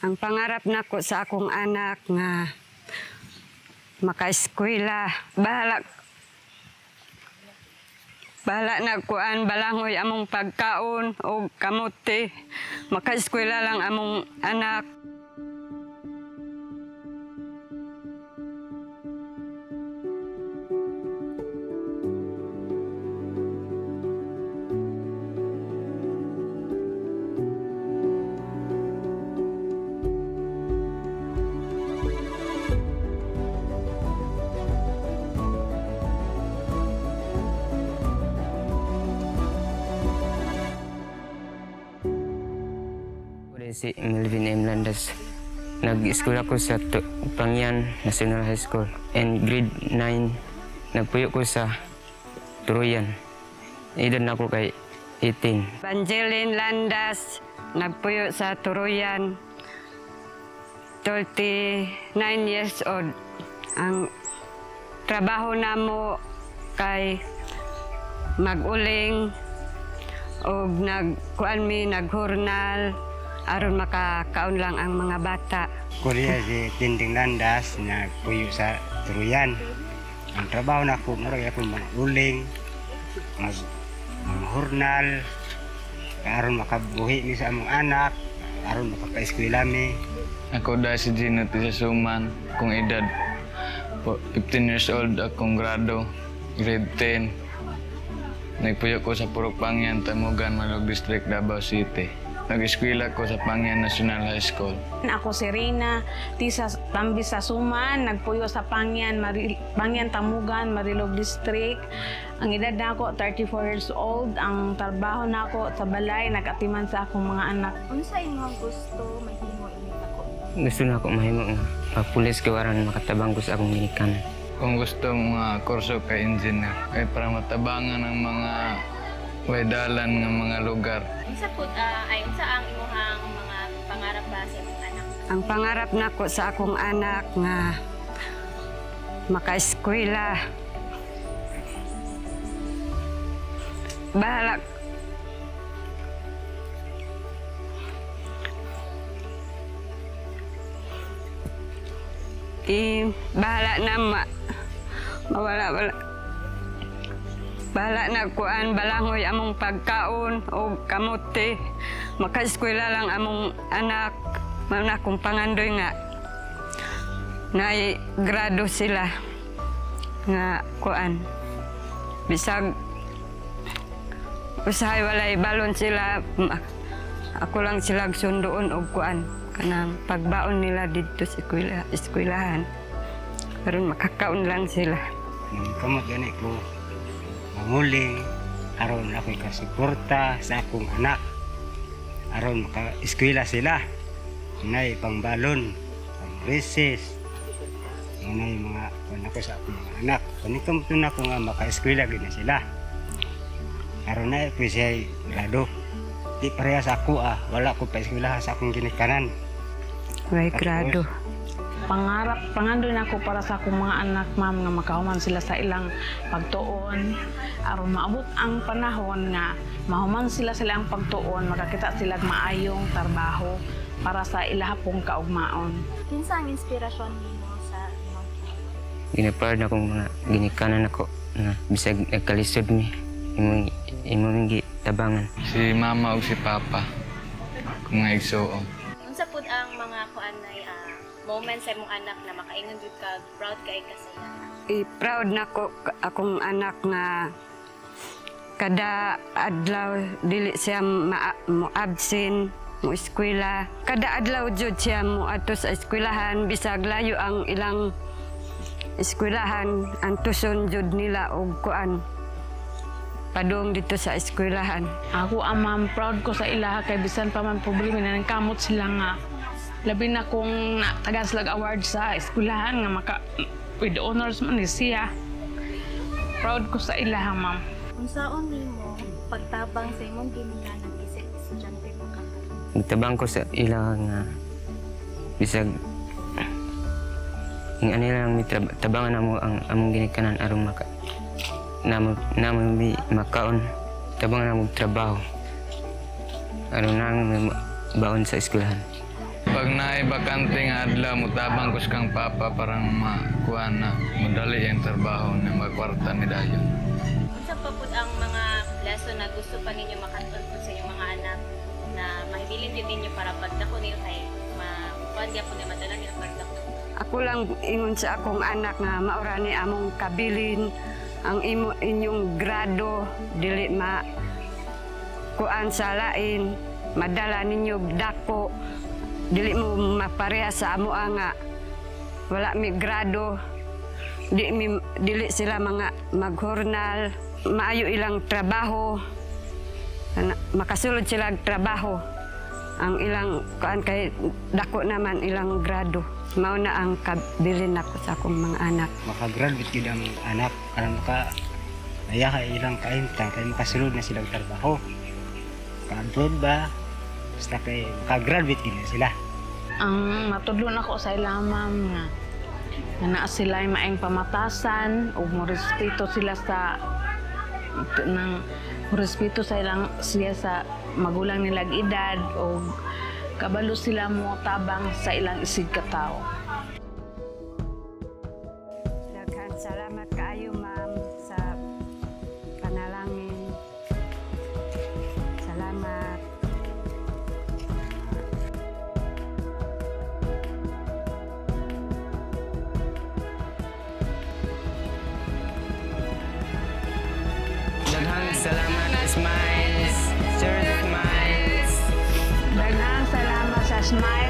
Ang pangarap nako sa akong anak nga maka-eskwela, bahala na kuan balangoy among pagkaon o kamote. Maka-eskwela lang among anak. Si Melvin M. Landas. Nag-school ako sa Pangyan National High School. And grade 9, nagpuyo ko sa Turuyan. Edad na ako kay 18. Evangeline Landas, nagpuyo sa Turuyan. 39 years old. Ang trabaho namo kay mag-uling o naghurnal aron makakaon lang ang mga bata. Kuliah si Tinding Landas, nagpuyo sa Turuyan. Ang trabaho na ako, marag ako mag-uling, mag-hurnal, aron makabuhi mi sa among anak, aron makapa-eskwela mi. Ako dahil si Gino sa Suman, kung edad 15 years old, akong grado, grade 10. Nagpuyo ko sa Purok Pangyan, Tamugan, Malog District, Davao City. Nag-eskwela ko sa Pangyan National High School. Ako si Rina, Tambi sa Suman, nagpuyo sa Pangyan Tamugan, Marilog District. Ang edad na ako, 34 years old. Ang trabaho na ako sa balay, nag-atiman sa akong mga anak. Ano sa imong gusto mahimo init ako? Gusto na ako mahimo nga pagpulis kay waran makatabang ko sa akong ginikanan. Kung gusto mga kurso kay engineer, kay para matabangan ang mga waydalan ng mga lugar. Sa ayon sa ang imuhang mga pangarap ba sa imong anak? Ang pangarap nako sa akong anak nga maka-eskwela. Bahala na mawala. Bahala na kuan balangoy among pagkaon o kamote. Maka-eskwela lang among anak. Mana kong pangandoy nga grado sila nga kuan. Bisag usahay walay balon sila, ako lang sila sundoon og kuan kanang pagbaon nila dito sa eskwelahan. Karon makakaon lang sila. Kamot gani ko manguling aron ako ikasuporta sa akong anak. Aron maka-eskwela sila. Nay pangbalon, pang-recess. Nay mga anak ko sa akong mga anak. Kanikom na ko nga maka-eskwela gina sila. Aron na ko siya grado. Di parehas ako wala ko pa eskwela sa akong ginikanan. May grado. Pangandoy na ako para sa akong mga anak, ma'am, nga makahuman sila sa ilang pagtuon. Aron maabot ang panahon nga mahuman sila ang pagtuon, makakita sila maayong trabaho para sa ilahapong kaugmaon. Kinsa ang inspirasyon nimo sa imong Ginaproud na akong mga ginikanan ako na bisag nagkalisod mi. Imong tabangan. Si mama o si papa, kung nga igsuon. Unsa pud ang mga kuan moments sa imong anak na makaingon jud ka proud kay ka sa iya? Proud na ko akong anak nga kada adlaw dili siya mo absent mo eskwela. Kada adlaw jud siya mo ato sa eskwelahan bisag layo ang ilang eskwelahan, ang tuson jud nila og kuan padung dito sa eskwelahan. Ako ma'am, proud ko sa ilaha kay bisan pa man problema na kamot sila nga labi na kung tagan sila award sa eskwelahan nga with honors man ni siya. Proud ko sa ilaha, ma'am. Unsaon nimo pagtabang sa imong ginikanan isip estudyante mo ka? Nagtabang ko sa ilaha nga bisag ang ano lang tabangan namo ang among ginikanan aron namo makaon tabangan namo trabaho aron nang baon sa eskwelahan. pag naibakante nga adlaw, mutabang ko sa kang papa parang makuha na madali yung trabaho na magkwarta mi dayon. Unsa pa pud ang mga lesson na gusto pa ninyo makatun po sa inyong mga anak na mahibilin din ninyo para pagdako niyo kay makuan gyud na madala nila pagdako? Ako lang ingon sa akong anak nga maurani among kabilin ang inyong grado dili ma kuan sa lain madala ninyo dako dili mo mapareha sa amo nga wala mi grado dili sila mga maghornal maayo ilang trabaho makasulod sila og trabaho ang ilang kuan kay dako naman ilang grado mao na ang kabilin nako sa akong mga anak. Makagraduate gid ang anak aron maka ayaha ilang kaintang kay makasulod na sila og trabaho. Ka-abroad ba? Basta kay makagraduate gid sila. Ang matudlon ako sa ilang ma'am nga naa sila ay maayong pamatasan ug morespeto sila sa respeto sa ilang siya sa magulang nilang edad o kabalo sila mo tabang sa ilang isig katao. Daghan salamat kaayo ma'am sa panalangin. Salamat. Daghang salamat, Smiles. Sir Smiles. Daghang salamat sa Smile